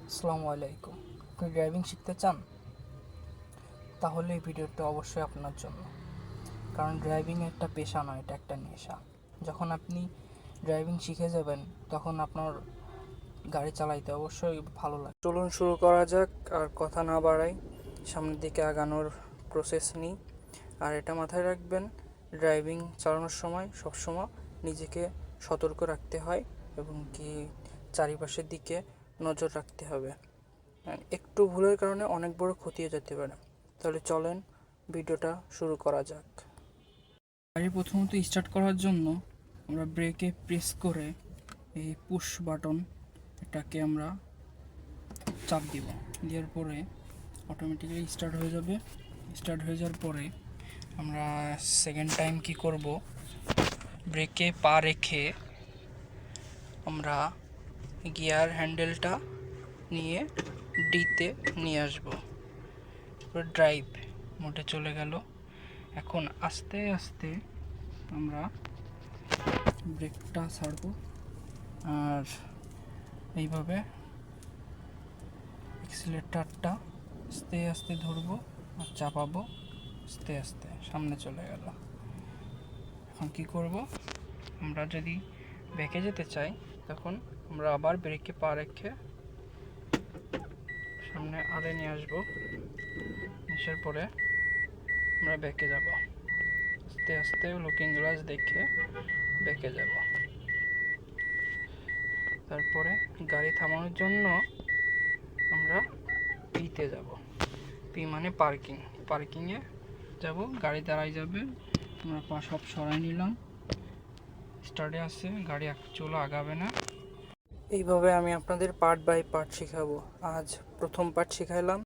আসসালামু আলাইকুম। আপনি ড্রাইভিং শিখতে চান? তাহলে এই ভিডিওটা অবশ্যই আপনার জন্য। কারণ ড্রাইভিং একটা পেশা নয়, এটা একটা নেশা। যখন আপনি ড্রাইভিং শিখে যাবেন তখন আপনার গাড়ি চালাইতে অবশ্যই ভালো লাগে। চলুন শুরু করা যাক, আর কথা না বাড়াই, সামনের দিকে আগানোর প্রসেস নিই। আর এটা মাথায় রাখবেন, ড্রাইভিং চালানোর সময় সবসময় নিজেকে সতর্ক রাখতে হয় এবং কি চারিপাশের দিকে নজর রাখতে হবে। একটু ভুলের কারণে অনেক বড় ক্ষতি হয়ে যেতে পারে। তাহলে চলেন ভিডিওটা শুরু করা যাক। গাড়ি প্রথমত স্টার্ট করার জন্য আমরা ব্রেকে প্রেস করে এই পুশ বাটন এটাকে আমরা চাপ দিব, দেওয়ার পরে অটোমেটিক্যালি স্টার্ট হয়ে যাবে। স্টার্ট হয়ে যাওয়ার পরে আমরা সেকেন্ড টাইম কি করব, ব্রেকে পা রেখে আমরা গিয়ার হ্যান্ডেলটা নিয়ে ডিতে নিয়ে আসবো। ড্রাইভ মোডে চলে গেল। এখন আস্তে আস্তে আমরা ব্রেকটা ছাড়বো আর এইভাবে অ্যাক্সিলারেটরটা আস্তে আস্তে ধরবো আর চাপাবো, আস্তে আস্তে সামনে চলে গেল। এখন কি করব, আমরা যদি ব্যাকে যেতে চাই তখন আমরা আবার ব্রেকে পা রেখে সামনে আরে নিয়ে আসবো। আসার পরে আমরা ব্যাকে যাব, আস্তে আস্তে লুকিং গ্লাস দেখে ব্যাকে যাব। তারপরে গাড়ি থামানোর জন্য আমরা পিতে যাব। পি মানে পার্কিং, পার্কিংয়ে যাব, গাড়ি দাঁড়াই যাবে। আমরা পা সব সরাই নিলাম, স্টার্টে আছে, গাড়ি চলো আগাবে না। এইভাবে আমি আপনাদের পার্ট বাই পার্ট শেখাবো। আজ প্রথম পার্ট শেখাইলাম।